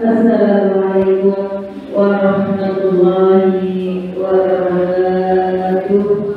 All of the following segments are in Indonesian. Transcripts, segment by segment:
Assalamualaikum warahmatullahi wabarakatuh.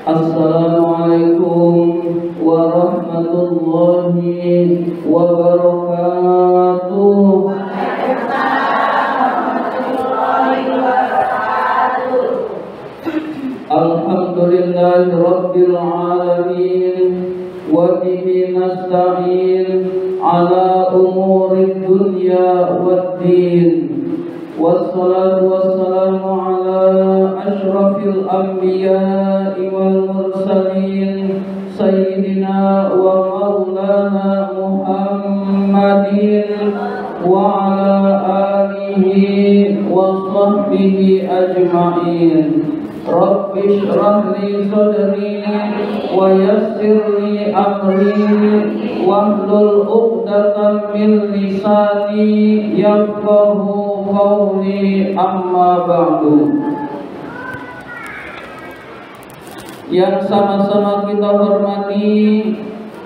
Assalamualaikum warahmatullahi wabarakatuh. Alhamdulillahi rabbil alamin wa bihi nasta'in ala umurid dunya waddin. Wassalatu wassalamu ala ashrafil anbiya'i wal mursalin sayyidina wa maulana Muhammadin wa ala alihi wa sahbihi ajma'in. Rabbi shrah li sadri wa yassir li amri wahlul 'uqdatam min lisani yafqahu qawli, amma ba'du. Yang sama-sama kita hormati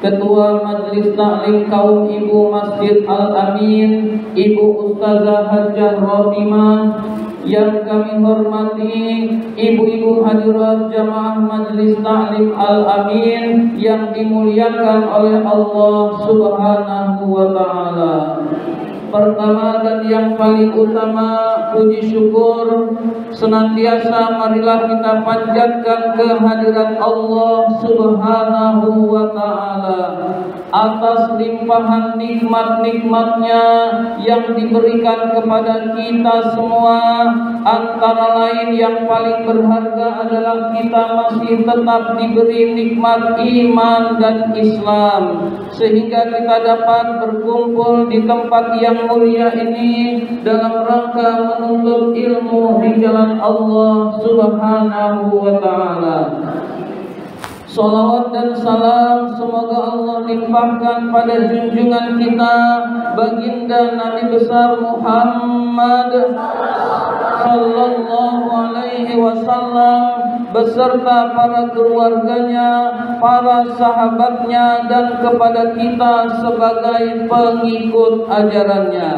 Ketua Majelis Taklim Kaum Ibu Masjid Al-Amin, Ibu Ustazah Hajjah Rohimah. Yang kami hormati ibu-ibu hadirat jamaah Majelis Taklim Al-Amin yang dimuliakan oleh Allah Subhanahu wa ta'ala. Pertama dan yang paling utama, puji syukur senantiasa marilah kita panjatkan kehadirat Allah Subhanahu wa ta'ala atas limpahan nikmat-nikmatnya yang diberikan kepada kita semua. Antara lain yang paling berharga adalah kita masih tetap diberi nikmat iman dan Islam, sehingga kita dapat berkumpul di tempat yang mulia ini dalam rangka menuntut ilmu di jalan Allah Subhanahu wa ta'ala. Salawat dan salam semoga Allah limpahkan pada junjungan kita baginda Nabi besar Muhammad sallallahu alaihi wasallam beserta para keluarganya, para sahabatnya, dan kepada kita sebagai pengikut ajarannya.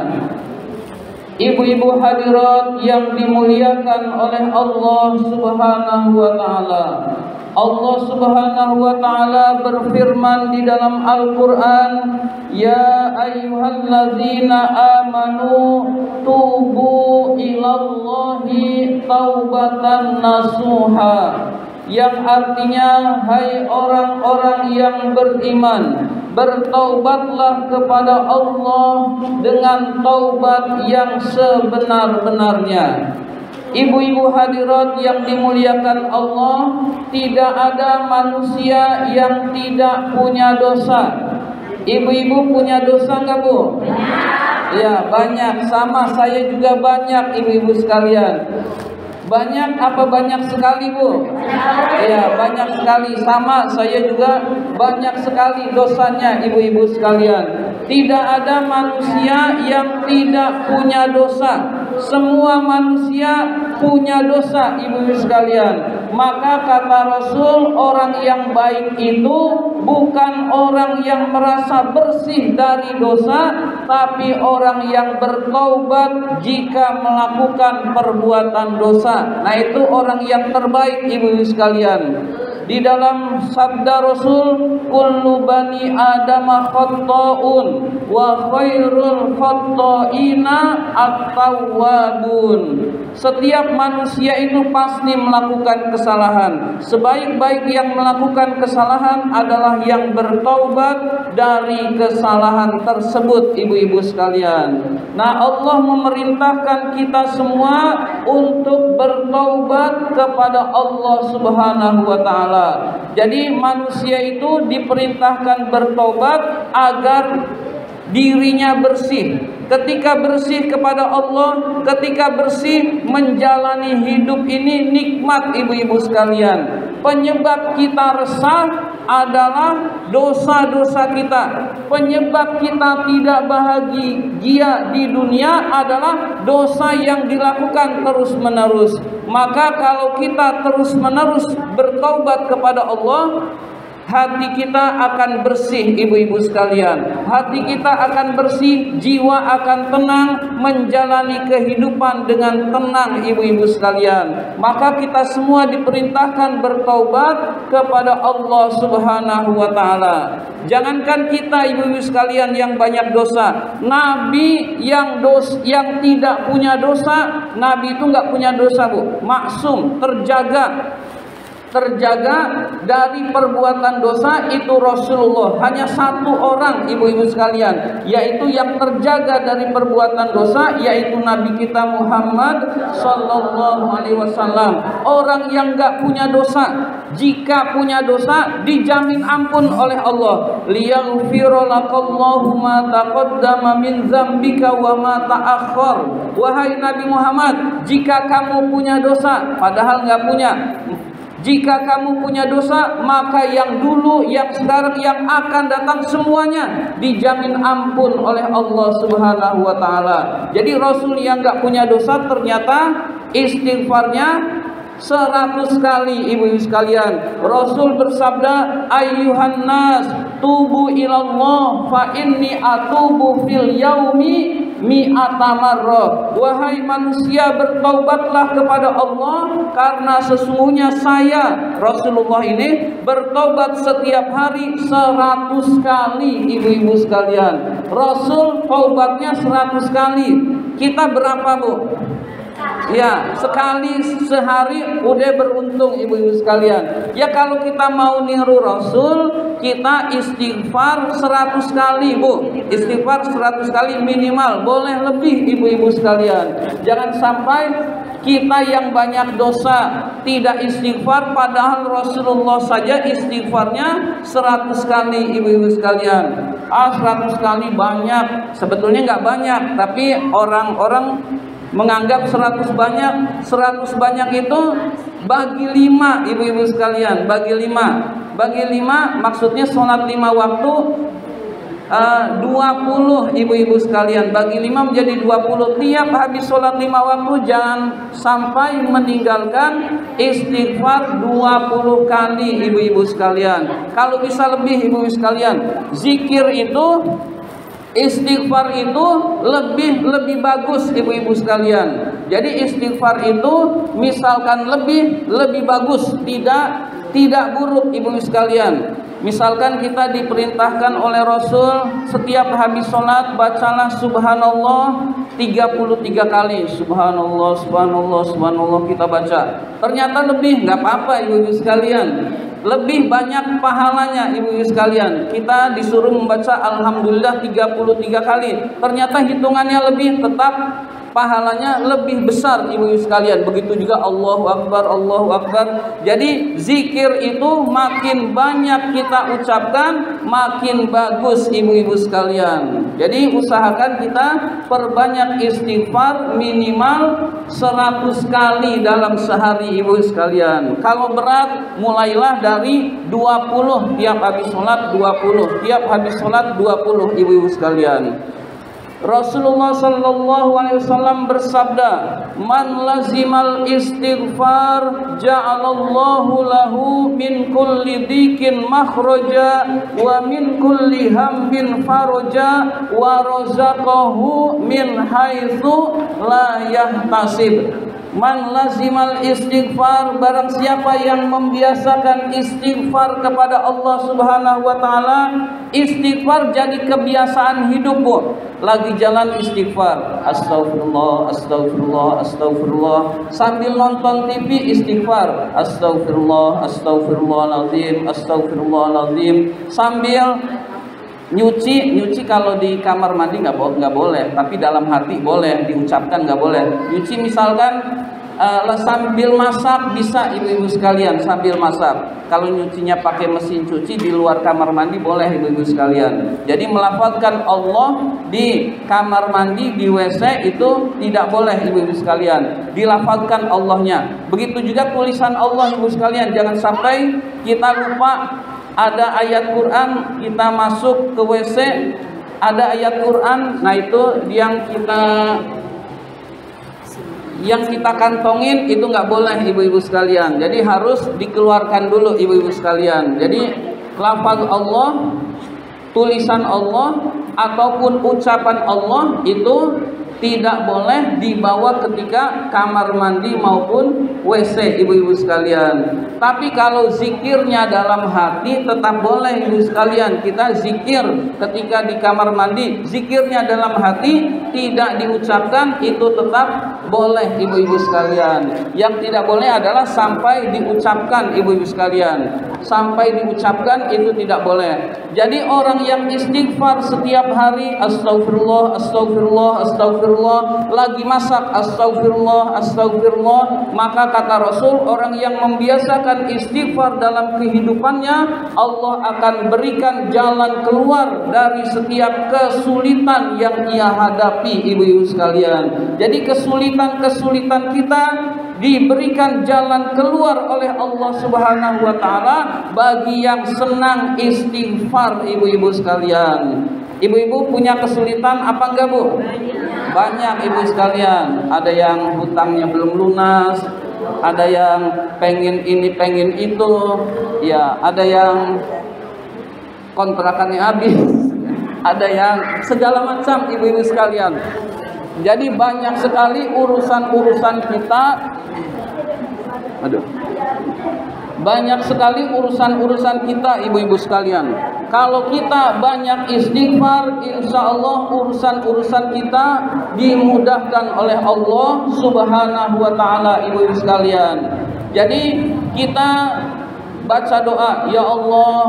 Ibu-ibu hadirat yang dimuliakan oleh Allah Subhanahu wa ta'ala. Allah Subhanahu wa ta'ala berfirman di dalam Al-Quran, Ya ayyuhalladzina amanu tubu ilallahi taubatan nasuha, yang artinya, hai orang-orang yang beriman, bertaubatlah kepada Allah dengan taubat yang sebenar-benarnya. Ibu-ibu hadirat yang dimuliakan Allah, tidak ada manusia yang tidak punya dosa. Ibu-ibu punya dosa enggak, Bu? Ya, banyak. Sama saya juga banyak, ibu-ibu sekalian. Banyak apa banyak sekali, Bu? Ya, banyak sekali. Sama saya juga banyak sekali dosanya, ibu-ibu sekalian. Tidak ada manusia yang tidak punya dosa. Semua manusia punya dosa, ibu-ibu sekalian. Maka kata Rasul, orang yang baik itu bukan orang yang merasa bersih dari dosa, tapi orang yang bertaubat jika melakukan perbuatan dosa. Nah, itu orang yang terbaik, ibu-ibu sekalian. Di dalam sabda Rasul, kullu bani adama khatta'un wa khairul khatta'ina at-tawwabun. Setiap manusia itu pasti melakukan kesalahan. Sebaik-baik yang melakukan kesalahan adalah yang bertaubat dari kesalahan tersebut, ibu-ibu sekalian. Nah, Allah memerintahkan kita semua untuk bertaubat kepada Allah Subhanahu wa ta'ala. Jadi manusia itu diperintahkan bertaubat agar dirinya bersih. Ketika bersih kepada Allah, ketika bersih menjalani hidup ini nikmat, ibu-ibu sekalian. Penyebab kita resah adalah dosa-dosa kita. Penyebab kita tidak bahagia di dunia adalah dosa yang dilakukan terus-menerus. Maka kalau kita terus-menerus bertaubat kepada Allah, hati kita akan bersih ibu-ibu sekalian. Hati kita akan bersih, jiwa akan tenang, menjalani kehidupan dengan tenang ibu-ibu sekalian. Maka kita semua diperintahkan bertaubat kepada Allah Subhanahu wa taala. Jangankan kita ibu-ibu sekalian yang banyak dosa, Nabi yang tidak punya dosa, Nabi itu nggak punya dosa Bu, maksum, terjaga dari perbuatan dosa itu Rasulullah. Hanya satu orang ibu-ibu sekalian, yaitu yang terjaga dari perbuatan dosa, yaitu Nabi kita Muhammad Sallallahu Alaihi Wasallam. Orang yang nggak punya dosa, jika punya dosa dijamin ampun oleh Allah. Liyaghfira lakallahu ma taqaddama min dzambika wa ma ta'akhkhar. Wahai Nabi Muhammad, jika kamu punya dosa, padahal nggak punya, jika kamu punya dosa, maka yang dulu, yang sekarang, yang akan datang semuanya dijamin ampun oleh Allah Subhanahu wa taala. Jadi Rasul yang enggak punya dosa ternyata istighfarnya 100 kali ibu-ibu sekalian. Rasul bersabda, ayyuhan nas tubu ilallah fa inni atubu fil yaumi mi'ata marrah. Wahai manusia, bertaubatlah kepada Allah, karena sesungguhnya saya Rasulullah ini bertobat setiap hari 100 kali ibu-ibu sekalian. Rasul taubatnya 100 kali. Kita berapa Bu? Ya, sekali sehari udah beruntung ibu-ibu sekalian. Ya kalau kita mau niru Rasul, kita istighfar 100 kali Bu. Istighfar 100 kali minimal, boleh lebih ibu-ibu sekalian. Jangan sampai kita yang banyak dosa tidak istighfar, padahal Rasulullah saja istighfarnya 100 kali ibu-ibu sekalian. 100 kali banyak, sebetulnya nggak banyak, tapi orang-orang menganggap 100 banyak. 100 banyak itu bagi 5 ibu-ibu sekalian, bagi 5 maksudnya sholat 5 waktu 20 ibu-ibu sekalian, bagi 5 menjadi 20. Tiap habis sholat 5 waktu jangan sampai meninggalkan istighfar 20 kali ibu-ibu sekalian. Kalau bisa lebih ibu-ibu sekalian. Zikir itu, istighfar itu lebih bagus ibu-ibu sekalian. Jadi istighfar itu misalkan lebih bagus, tidak buruk ibu-ibu sekalian. Misalkan kita diperintahkan oleh Rasul setiap habis sholat bacalah subhanallah 33 kali. Subhanallah, subhanallah, subhanallah kita baca. Ternyata lebih, nggak apa-apa ibu-ibu sekalian. Lebih banyak pahalanya ibu-ibu sekalian. Kita disuruh membaca alhamdulillah 33 kali. Ternyata hitungannya lebih, tetap pahalanya lebih besar ibu-ibu sekalian. Begitu juga Allahu Akbar, Allahu Akbar. Jadi zikir itu makin banyak kita ucapkan, makin bagus ibu-ibu sekalian. Jadi usahakan kita perbanyak istighfar minimal 100 kali dalam sehari ibu sekalian. Kalau berat mulailah dari 20, tiap habis sholat 20, tiap habis sholat 20 ibu-ibu sekalian. Rasulullah sallallahu alaihi wasallam bersabda, "Man lazimal istighfar ja'alallahu lahu min kulli dhikin makhraja wa min kulli hammin faraja wa razaqahu min haitsu la yahtasib." Man lazimal istighfar, barang siapa yang membiasakan istighfar kepada Allah Subhanahu wa taala, istighfar jadi kebiasaan hidup Bu. Lagi jalan istighfar, astagfirullah, astagfirullah, astagfirullah. Sambil nonton TV istighfar, astagfirullah, astagfirullahalazim, astagfirullahalazim. Sambil nyuci kalau di kamar mandi nggak boleh, tapi dalam hati boleh, diucapkan nggak boleh. Nyuci misalkan sambil masak bisa ibu-ibu sekalian, sambil masak. Kalau nyucinya pakai mesin cuci di luar kamar mandi boleh ibu-ibu sekalian. Jadi melafazkan Allah di kamar mandi, di WC itu tidak boleh ibu-ibu sekalian. Dilafazkan Allahnya. Begitu juga tulisan Allah ibu sekalian. Jangan sampai kita lupa. Ada ayat Quran, kita masuk ke WC, ada ayat Quran, nah itu yang kita kantongin itu nggak boleh ibu-ibu sekalian. Jadi harus dikeluarkan dulu ibu-ibu sekalian. Jadi lafaz Allah, tulisan Allah ataupun ucapan Allah itu tidak boleh dibawa ketika kamar mandi maupun WC, ibu-ibu sekalian. Tapi kalau zikirnya dalam hati tetap boleh, ibu sekalian. Kita zikir ketika di kamar mandi, zikirnya dalam hati tidak diucapkan, itu tetap boleh, ibu-ibu sekalian. Yang tidak boleh adalah sampai diucapkan, ibu-ibu sekalian. Sampai diucapkan itu tidak boleh. Jadi orang yang istighfar setiap hari, astagfirullah, astagfirullah, astagfirullah, lagi masak, astagfirullah, astagfirullah, maka kata Rasul, orang yang membiasakan istighfar dalam kehidupannya, Allah akan berikan jalan keluar dari setiap kesulitan yang ia hadapi, ibu-ibu sekalian. Jadi kesulitan-kesulitan kita diberikan jalan keluar oleh Allah Subhanahu wa taala bagi yang senang istighfar, ibu-ibu sekalian. Ibu-ibu punya kesulitan apa enggak, Bu? Banyak, ibu sekalian. Ada yang hutangnya belum lunas, ada yang pengen ini pengen itu, ya, ada yang kontrakannya habis, ada yang segala macam, ibu-ibu sekalian. Jadi banyak sekali urusan-urusan kita. Banyak sekali urusan-urusan kita, ibu-ibu sekalian. Kalau kita banyak istighfar, insya Allah urusan-urusan kita dimudahkan oleh Allah Subhanahu wa taala, ibu-ibu sekalian. Jadi kita baca doa, ya Allah,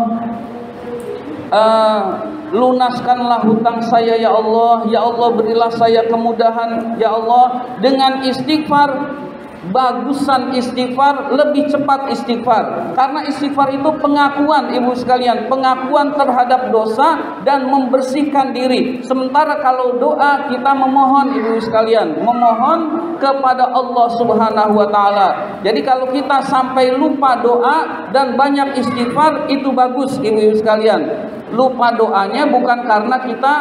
lunaskanlah hutang saya ya Allah, ya Allah berilah saya kemudahan ya Allah. Dengan istighfar, bagusan istighfar, lebih cepat istighfar. Karena istighfar itu pengakuan, ibu sekalian, pengakuan terhadap dosa dan membersihkan diri. Sementara kalau doa, kita memohon, ibu sekalian, memohon kepada Allah Subhanahu wa taala. Jadi kalau kita sampai lupa doa dan banyak istighfar, itu bagus, ibu sekalian. Lupa doanya bukan karena kita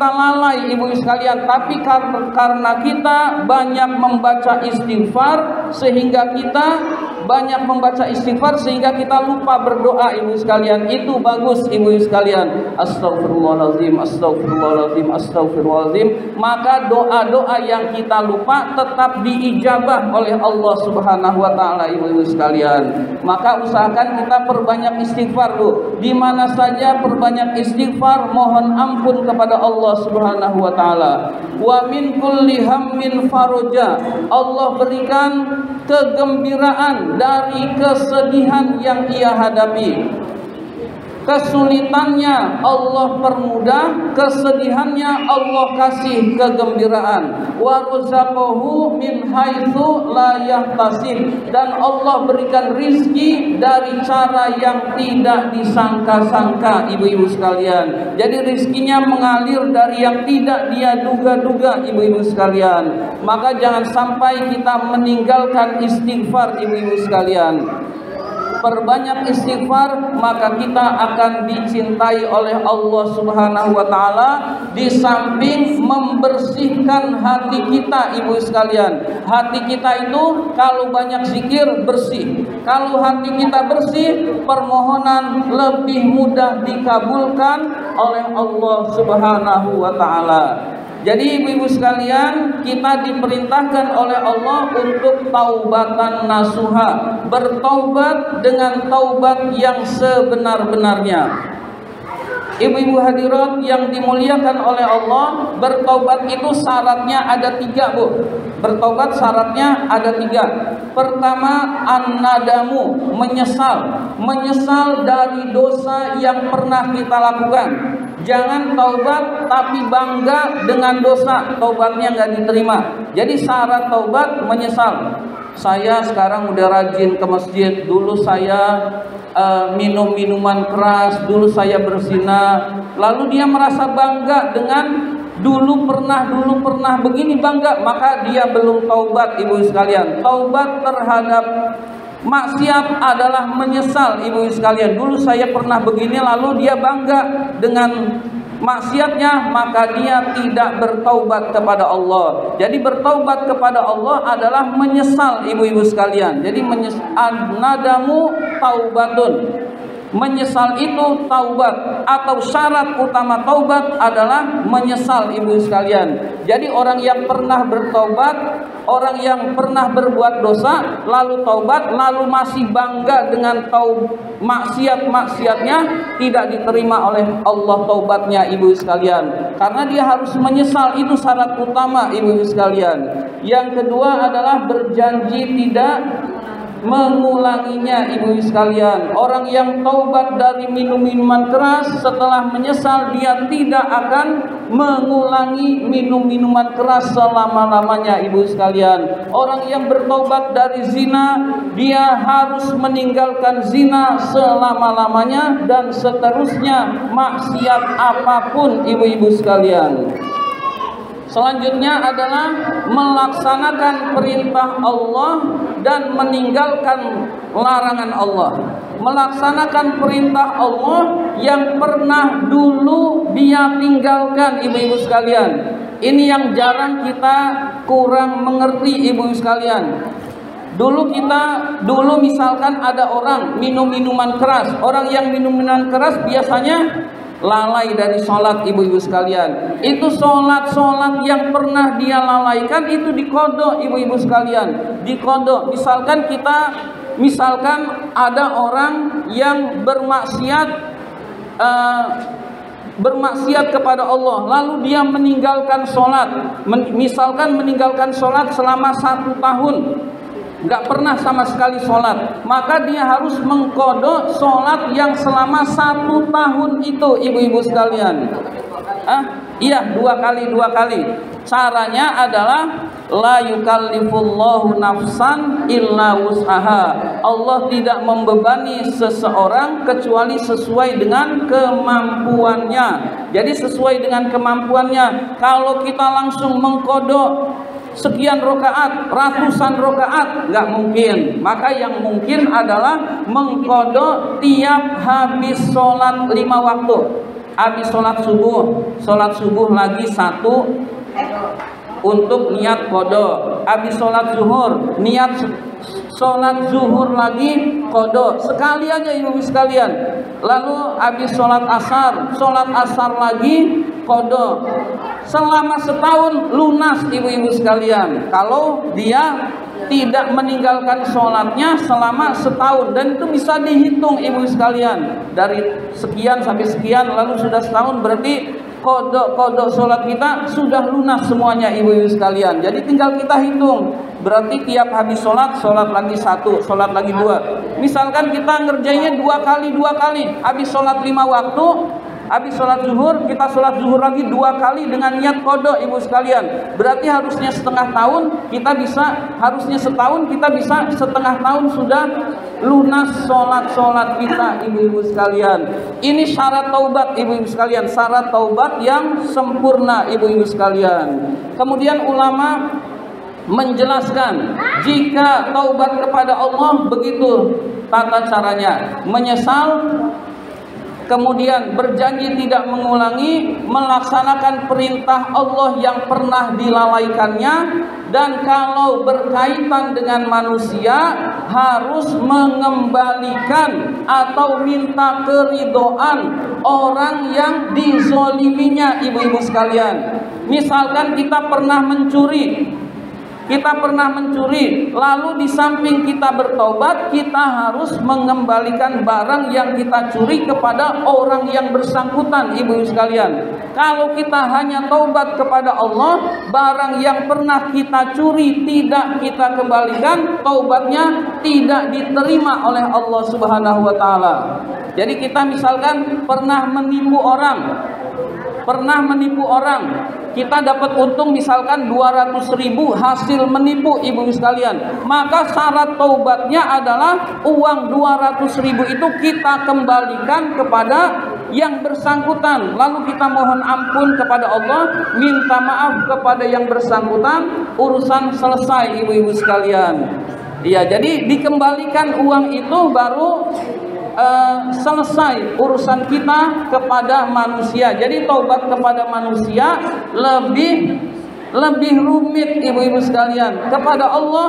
lalai, ibu sekalian, tapi karena kita banyak membaca istighfar sehingga kita lupa berdoa, ibu sekalian. Itu bagus, ibu sekalian. Astagfirullahaladzim, astagfirullahaladzim, astagfirullahaladzim. Maka doa-doa yang kita lupa tetap diijabah oleh Allah Subhanahu wa taala, ibu sekalian. Maka usahakan kita perbanyak istighfar, Bu. Di mana saja perbanyak istighfar, mohon ampun kepada Allah Subhanahu wa taala. Wa min kulli hammin faraja. Allah berikan kegembiraan dari kesedihan yang ia hadapi. Kesulitannya Allah permudah, kesedihannya Allah kasih kegembiraan. Wa razaqahu min haitsu la yahtasib, dan Allah berikan rizki dari cara yang tidak disangka-sangka, ibu-ibu sekalian. Jadi rizkinya mengalir dari yang tidak dia duga-duga, ibu-ibu sekalian. Maka jangan sampai kita meninggalkan istighfar, ibu-ibu sekalian. Perbanyak istighfar, maka kita akan dicintai oleh Allah Subhanahu wa taala. Di samping membersihkan hati kita, ibu sekalian. Hati kita itu kalau banyak zikir bersih. Kalau hati kita bersih, permohonan lebih mudah dikabulkan oleh Allah Subhanahu wa taala. Jadi ibu-ibu sekalian, kita diperintahkan oleh Allah untuk taubatan nasuha, bertaubat dengan taubat yang sebenar-benarnya. Ibu-ibu hadirat yang dimuliakan oleh Allah, bertaubat itu syaratnya ada 3, Bu. Bertaubat syaratnya ada 3. Pertama, an-nadamu, menyesal dari dosa yang pernah kita lakukan. Jangan taubat tapi bangga dengan dosa, taubatnya nggak diterima. Jadi syarat taubat menyesal. Saya sekarang udah rajin ke masjid. Dulu saya minum minuman keras, dulu saya berzina. Lalu dia merasa bangga dengan dulu pernah begini, bangga, maka dia belum taubat, ibu sekalian. Taubat terhadap maksiat adalah menyesal, ibu sekalian. Dulu saya pernah begini, lalu dia bangga dengan maksiatnya, maka dia tidak bertaubat kepada Allah. Jadi bertaubat kepada Allah adalah menyesal, ibu-ibu sekalian. Jadi nadamu taubatun. Menyesal itu taubat, atau syarat utama taubat adalah menyesal, ibu sekalian. Jadi orang yang pernah bertaubat, orang yang pernah berbuat dosa lalu taubat, lalu masih bangga dengan maksiat-maksiatnya, tidak diterima oleh Allah taubatnya, ibu sekalian. Karena dia harus menyesal, itu syarat utama, ibu sekalian. Yang kedua adalah berjanji tidak mengulanginya, ibu sekalian. Orang yang taubat dari minum-minuman keras, setelah menyesal dia tidak akan mengulangi minum-minuman keras selama-lamanya, ibu sekalian. Orang yang bertaubat dari zina, dia harus meninggalkan zina selama-lamanya, dan seterusnya maksiat apapun, ibu-ibu sekalian. Selanjutnya adalah melaksanakan perintah Allah dan meninggalkan larangan Allah. Melaksanakan perintah Allah yang pernah dulu dia tinggalkan, ibu-ibu sekalian. Ini yang jarang kita kurang mengerti, ibu sekalian. Dulu misalkan ada orang minum minuman keras. Orang yang minum minuman keras biasanya lalai dari sholat, ibu-ibu sekalian. Itu sholat yang pernah dia lalaikan itu dikodok, ibu-ibu sekalian. Dikodok. Misalkan ada orang yang bermaksiat kepada Allah, lalu dia meninggalkan sholat. Misalkan meninggalkan sholat selama 1 tahun, nggak pernah sama sekali sholat, maka dia harus mengkodok sholat yang selama 1 tahun itu, ibu-ibu sekalian. Iya, 2 kali. Caranya adalah la yukallifullahu nafsan illa wus'aha. Allah tidak membebani seseorang kecuali sesuai dengan kemampuannya. Jadi sesuai dengan kemampuannya. Kalau kita langsung mengkodok sekian rokaat, ratusan rokaat, nggak mungkin. Maka yang mungkin adalah mengkodok tiap habis sholat 5 waktu. Habis sholat subuh lagi 1 untuk niat kodok. Habis sholat zuhur, niat sholat zuhur lagi kodok. Sekali aja, ibu sekalian. Lalu habis sholat asar lagi kodok. Selama setahun lunas, ibu-ibu sekalian. Kalau dia tidak meninggalkan sholatnya selama setahun, dan itu bisa dihitung, ibu sekalian. Dari sekian sampai sekian, lalu sudah setahun, berarti kodok sholat kita sudah lunas semuanya, ibu-ibu sekalian. Jadi tinggal kita hitung. Berarti tiap habis sholat lagi 1, sholat lagi 2. Misalkan kita ngerjainnya 2 kali. Habis sholat 5 waktu, habis sholat zuhur, kita sholat zuhur lagi 2 kali dengan niat kodok, ibu sekalian. Berarti harusnya setengah tahun kita bisa, setengah tahun sudah lunas sholat kita, ibu-ibu sekalian. Ini syarat taubat, ibu-ibu sekalian. Syarat taubat yang sempurna, ibu-ibu sekalian. Kemudian ulama menjelaskan, jika taubat kepada Allah begitu tata caranya: menyesal, kemudian berjanji tidak mengulangi, melaksanakan perintah Allah yang pernah dilalaikannya, dan kalau berkaitan dengan manusia harus mengembalikan atau minta keridhaan orang yang dizoliminya, ibu-ibu sekalian. Misalkan kita pernah mencuri, lalu di samping kita bertobat, kita harus mengembalikan barang yang kita curi kepada orang yang bersangkutan, ibu-ibu sekalian. Kalau kita hanya taubat kepada Allah, barang yang pernah kita curi tidak kita kembalikan, taubatnya tidak diterima oleh Allah Subhanahu wa taala. Jadi kita misalkan pernah menipu orang, kita dapat untung misalkan 200.000 hasil menipu, ibu sekalian. Maka syarat taubatnya adalah uang 200.000 itu kita kembalikan kepada yang bersangkutan. Lalu kita mohon ampun kepada Allah, minta maaf kepada yang bersangkutan, urusan selesai, ibu-ibu sekalian. Iya, jadi dikembalikan uang itu baru selesai urusan kita kepada manusia. Jadi taubat kepada manusia lebih rumit ibu-ibu sekalian. Kepada Allah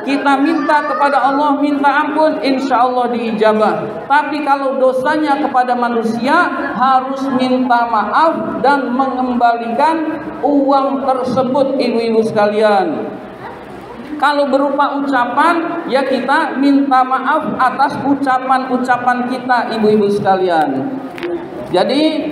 kita minta kepada Allah, minta ampun, insya Allah diijabah. Tapi kalau dosanya kepada manusia, harus minta maaf dan mengembalikan uang tersebut ibu-ibu sekalian. Kalau berupa ucapan, ya kita minta maaf atas ucapan-ucapan kita ibu-ibu sekalian. Jadi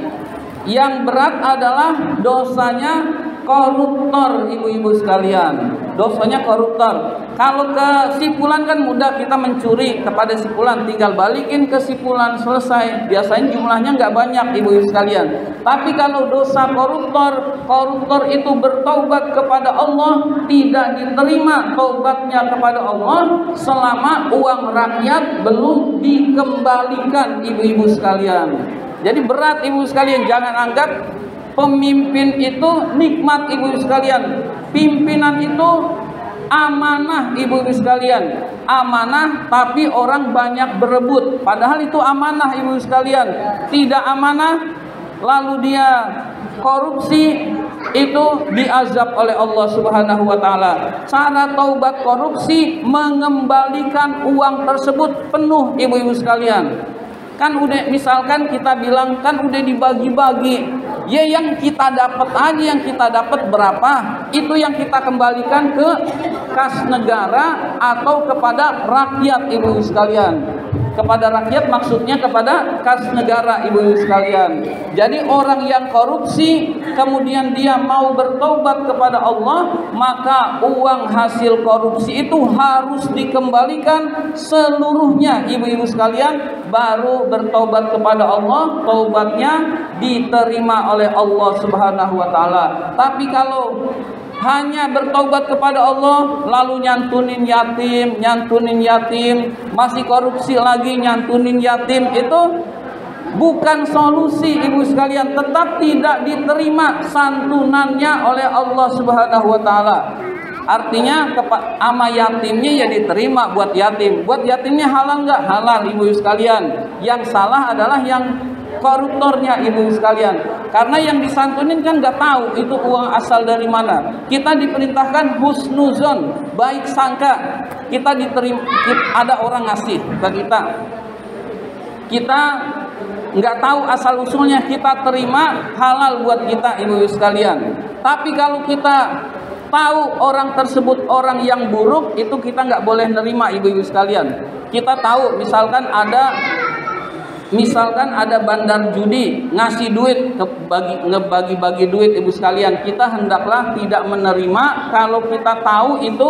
yang berat adalah dosanya koruptor ibu-ibu sekalian. Dosanya koruptor. Kalau kesimpulan kan mudah, kita mencuri kepada simpulan, tinggal balikin kesimpulan, selesai. Biasanya jumlahnya nggak banyak ibu-ibu sekalian. Tapi kalau dosa koruptor itu bertaubat kepada Allah, tidak diterima taubatnya kepada Allah selama uang rakyat belum dikembalikan ibu-ibu sekalian. Jadi berat ibu sekalian, jangan anggap pemimpin itu nikmat ibu sekalian. Pimpinan itu amanah ibu sekalian. Amanah tapi orang banyak berebut. Padahal itu amanah ibu sekalian. Tidak amanah lalu dia korupsi, itu diazab oleh Allah Subhanahu wa taala. Cara taubat korupsi mengembalikan uang tersebut penuh ibu-ibu sekalian. Kan udah, misalkan kita bilang kan udah dibagi-bagi, ya yang kita dapat aja, yang kita dapat berapa, itu yang kita kembalikan ke kas negara atau kepada rakyat ibu sekalian. Kepada rakyat maksudnya kepada kas negara ibu sekalian. Jadi orang yang korupsi kemudian dia mau bertobat kepada Allah, maka uang hasil korupsi itu harus dikembalikan seluruhnya ibu-ibu sekalian, baru bertobat kepada Allah, taubatnya diterima oleh Allah Subhanahu wa taala. Tapi kalau hanya bertaubat kepada Allah lalu nyantunin yatim, masih korupsi lagi nyantunin yatim, itu bukan solusi ibu sekalian. Tetap tidak diterima santunannya oleh Allah Subhanahu wa taala. Artinya ama yatimnya ya diterima buat yatim. Buat yatimnya halal nggak? Halal ibu sekalian. Yang salah adalah yang koruptornya ibu sekalian. Karena yang disantunin kan nggak tahu itu uang asal dari mana. Kita diperintahkan husnuzon, baik sangka. Kita diterima, ada orang ngasih ke kita. Kita nggak tahu asal usulnya, kita terima, halal buat kita ibu sekalian. Tapi kalau kita tahu orang tersebut orang yang buruk, itu kita nggak boleh nerima ibu-ibu sekalian. Kita tahu misalkan ada bandar judi ngasih duit, ngebagi-bagi duit ibu sekalian, kita hendaklah tidak menerima kalau kita tahu itu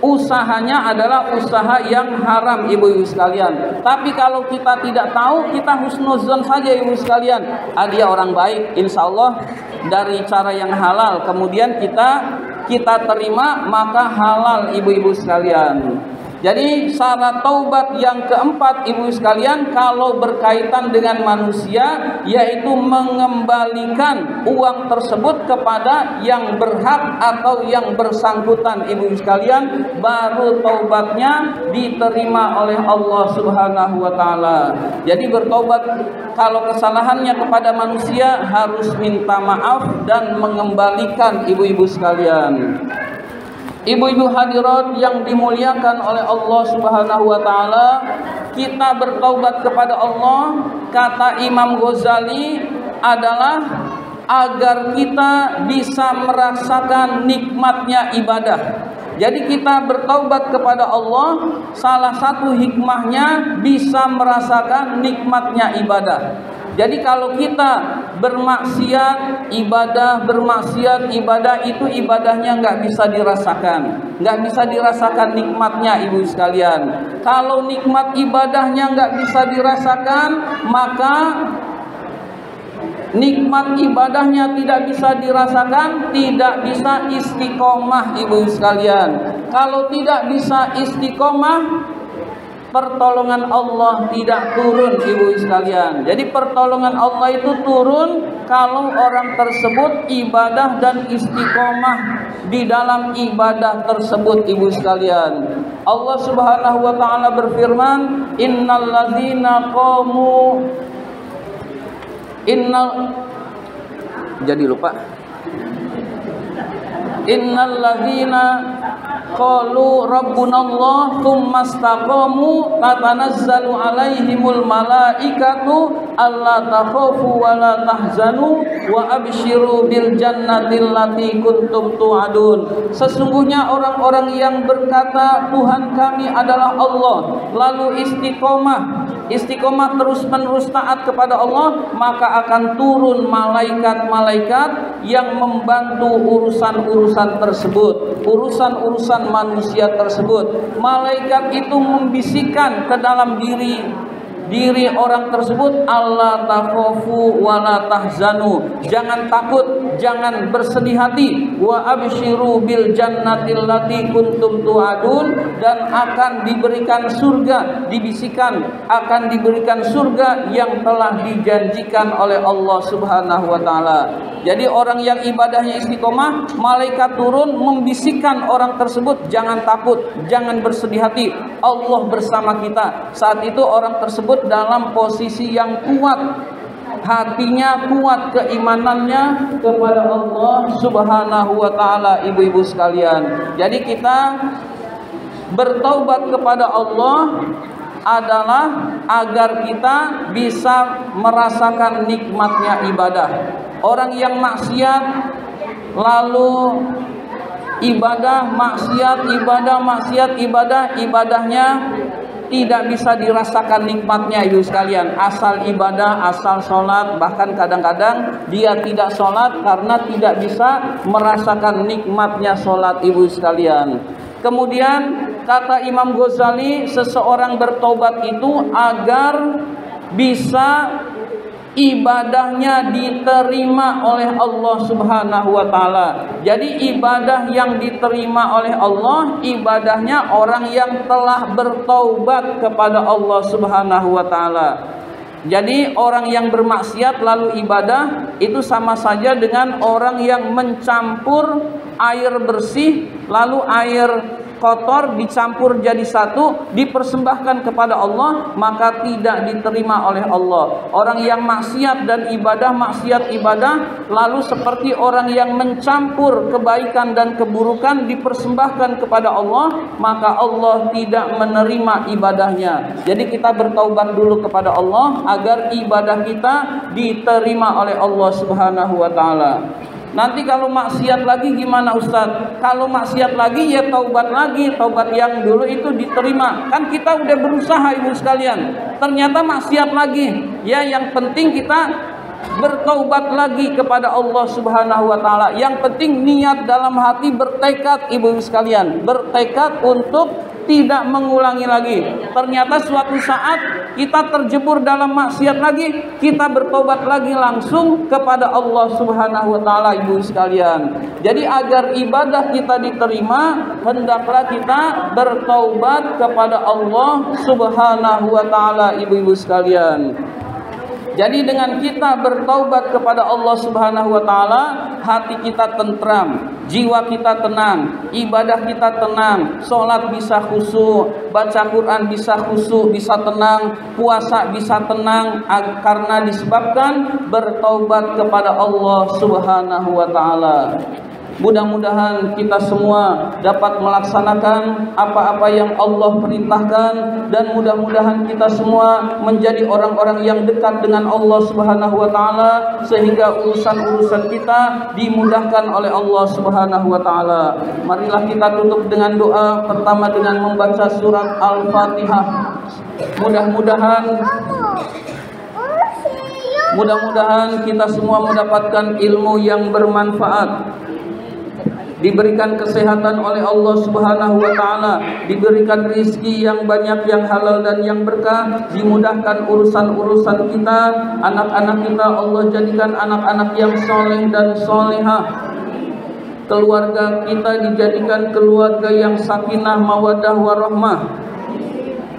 usahanya adalah usaha yang haram ibu-ibu sekalian. Tapi kalau kita tidak tahu, kita husnuzon saja ibu sekalian. Dia orang baik, insya Allah dari cara yang halal, kemudian kita terima, maka halal ibu-ibu sekalian. Jadi syarat taubat yang keempat ibu sekalian kalau berkaitan dengan manusia, yaitu mengembalikan uang tersebut kepada yang berhak atau yang bersangkutan ibu sekalian, baru taubatnya diterima oleh Allah Subhanahu wa taala. Jadi bertobat kalau kesalahannya kepada manusia harus minta maaf dan mengembalikan ibu-ibu sekalian. Ibu-ibu hadirat yang dimuliakan oleh Allah Subhanahu wa taala, kita bertaubat kepada Allah, kata Imam Ghazali, adalah agar kita bisa merasakan nikmatnya ibadah. Jadi kita bertaubat kepada Allah, salah satu hikmahnya bisa merasakan nikmatnya ibadah. Jadi kalau kita bermaksiat ibadah itu ibadahnya nggak bisa dirasakan nikmatnya ibu sekalian. Kalau nikmat ibadahnya nggak bisa dirasakan, maka nikmat ibadahnya tidak bisa dirasakan, tidak bisa istiqomah ibu sekalian. Kalau tidak bisa istiqomah, pertolongan Allah tidak turun ibu sekalian. Jadi pertolongan Allah itu turun kalau orang tersebut ibadah dan istiqomah di dalam ibadah tersebut ibu sekalian. Allah Subhanahu wa taala berfirman, Innal ladzina qalu rabbunallah tsumma istaqamu tatanazzalu alaihimul malaikatu alla takhafu wa la tahzanu wa absyiru bil jannati allati kuntum tu'adun. Sesungguhnya orang-orang yang berkata Tuhan kami adalah Allah, lalu istiqomah terus-menerus taat kepada Allah, maka akan turun malaikat-malaikat yang membantu urusan-urusan tersebut, urusan-urusan manusia tersebut. Malaikat itu membisikkan ke dalam diri orang tersebut, Allah takhafu wa la tahzanu, jangan takut, jangan bersedih hati, wa absyiru bil jannatil lati kuntum tu'adun, dan akan diberikan surga, dibisikkan akan diberikan surga yang telah dijanjikan oleh Allah Subhanahu wa taala. Jadi orang yang ibadahnya istiqomah, malaikat turun membisikkan orang tersebut, jangan takut, jangan bersedih hati, Allah bersama kita. Saat itu orang tersebut dalam posisi yang kuat, hatinya kuat, keimanannya kepada Allah Subhanahu wa taala, ibu-ibu sekalian. Jadi kita bertaubat kepada Allah adalah agar kita bisa merasakan nikmatnya ibadah. Orang yang maksiat lalu ibadahnya tidak bisa dirasakan nikmatnya, ibu sekalian. Asal ibadah, asal sholat, bahkan kadang-kadang dia tidak sholat karena tidak bisa merasakan nikmatnya sholat, ibu sekalian. Kemudian kata Imam Ghazali, seseorang bertobat itu agar bisa ibadahnya diterima oleh Allah Subhanahu wa taala. Jadi ibadah yang diterima oleh Allah, ibadahnya orang yang telah bertaubat kepada Allah Subhanahu wa taala. Jadi orang yang bermaksiat lalu ibadah itu sama saja dengan orang yang mencampur air bersih lalu air kotor dicampur jadi satu, dipersembahkan kepada Allah, maka tidak diterima oleh Allah. Orang yang maksiat dan ibadah, maksiat ibadah, lalu seperti orang yang mencampur kebaikan dan keburukan dipersembahkan kepada Allah, maka Allah tidak menerima ibadahnya. Jadi kita bertaubat dulu kepada Allah agar ibadah kita diterima oleh Allah Subhanahu wa taala. Nanti kalau maksiat lagi gimana Ustaz? Kalau maksiat lagi ya taubat lagi, taubat yang dulu itu diterima. Kan kita udah berusaha, ibu sekalian, ternyata maksiat lagi. Ya, yang penting kita bertaubat lagi kepada Allah Subhanahu wa taala. Yang penting niat dalam hati, bertekad, ibu sekalian, bertekad untuk tidak mengulangi lagi. Ternyata suatu saat kita terjebur dalam maksiat lagi, kita bertobat lagi langsung kepada Allah Subhanahu wa taala, ibu sekalian. Jadi agar ibadah kita diterima, hendaklah kita bertaubat kepada Allah Subhanahu wa taala, ibu-ibu sekalian. Jadi dengan kita bertaubat kepada Allah Subhanahu wa taala, hati kita tentram, jiwa kita tenang, ibadah kita tenang, sholat bisa khusyuk, baca Quran bisa khusyuk, bisa tenang, puasa bisa tenang, karena disebabkan bertaubat kepada Allah Subhanahu wa taala. Mudah-mudahan kita semua dapat melaksanakan apa-apa yang Allah perintahkan, dan mudah-mudahan kita semua menjadi orang-orang yang dekat dengan Allah Subhanahu wa taala, sehingga urusan-urusan kita dimudahkan oleh Allah Subhanahu wa taala. Marilah kita tutup dengan doa, pertama dengan membaca surat Al-Fatihah. Mudah-mudahan kita semua mendapatkan ilmu yang bermanfaat, diberikan kesehatan oleh Allah Subhanahu wa taala, diberikan rizki yang banyak, yang halal dan yang berkah, dimudahkan urusan-urusan kita, anak-anak kita Allah jadikan anak-anak yang soleh dan solehah, keluarga kita dijadikan keluarga yang sakinah, mawaddah, warahmah,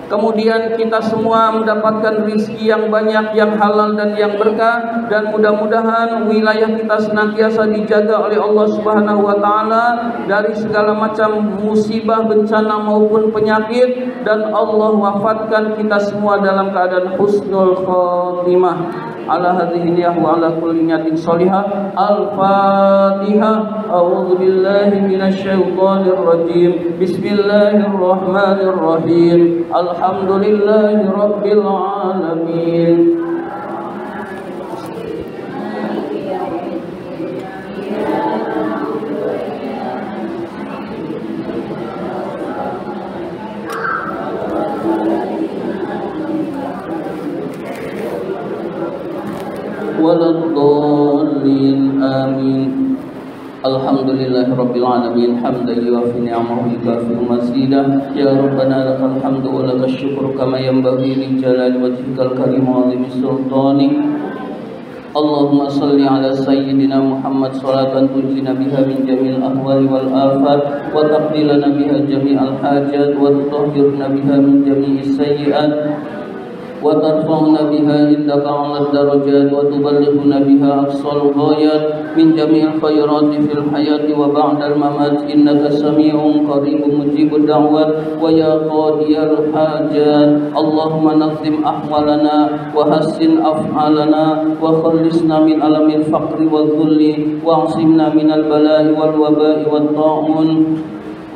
Kemudian kita semua mendapatkan rizki yang banyak, yang halal dan yang berkah, dan mudah-mudahan wilayah kita senantiasa dijaga oleh Allah Subhanahu wa taala dari segala macam musibah, bencana maupun penyakit, dan Allah wafatkan kita semua dalam keadaan husnul khotimah. Ala hadhihi niyah wa ala kulli niyatin shalihah. Al-Fatihah. A'udzu billahi minasy syaithanir rajim. Bismillahirrahmanirrahim. Alhamdulillahi rabbil alamin. Waladhdallin amin. Alhamdulillahi rabbil alamin hamdan yuwaffi ni'amahu wa yukafi mazidah. Ya rabbana lakal hamdu wa lakash syukru kama yanbaghi li jalali wajhikal karim wa 'azimi sultanik. Allahumma salli ala sayyidina Muhammad salatan tunjina biha min jami'il ahwali wal afat wa taqdilana biha jami'al hajat wa tutahhirna biha min jami'is sayyi'at wa tarfa'una biha indaka 'alad darajat wa tuballighuna biha aqsal ghayat min jami'il khairati fil hayati wa ba'dal mamat innaka sami'un qaribun mujibud da'wat wa ya qadiyal hajat. Allahumma nazim ahwalana wa hassin af'alana wa khallisna min alamil faqri wal dhulli wa 'asimna minal bala'i wal waba'i wat ta'un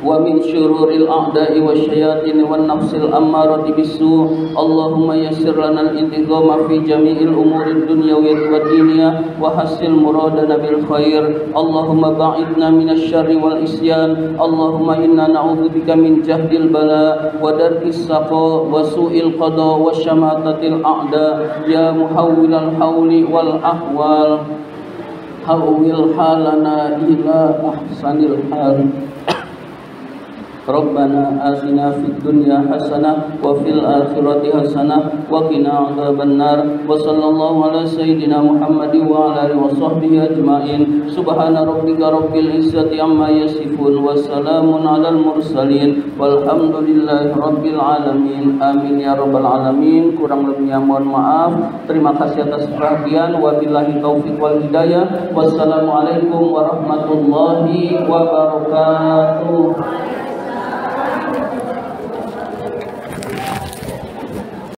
wa min syururil a'da'i wasyayatin wan nafsil ammarati bisu. Allahumma yassir lana al-intiqama fi jami'il umurid dunyawiyyah wa diniyah wa hassil muradana bil khair. Allahumma ba'idna minasy syarri wal isyan. Allahumma inna na'udzubika min jahdil bala wa darkis saqa wa su'il qada wa syamatatil a'da. Ya muhawwilal hawli wal ahwal hawwil halana ila ahsanil hal. Rabbana atina fid dunya hasanah wa fil akhirati hasanah wa qina adzabannar. Wa sallallahu ala sayyidina Muhammadin wa ala alihi wa sahbihi ajmain. Subhana rabbika rabbil izzati amma yasifun wa salamun alal mursalin walhamdulillahi rabbil alamin. Amin ya rabbal alamin. Kurang lebihnya mohon maaf. Terima kasih atas perhatian. Wabillahi taufik wal hidayah. Wassalamualaikum warahmatullahi wabarakatuh.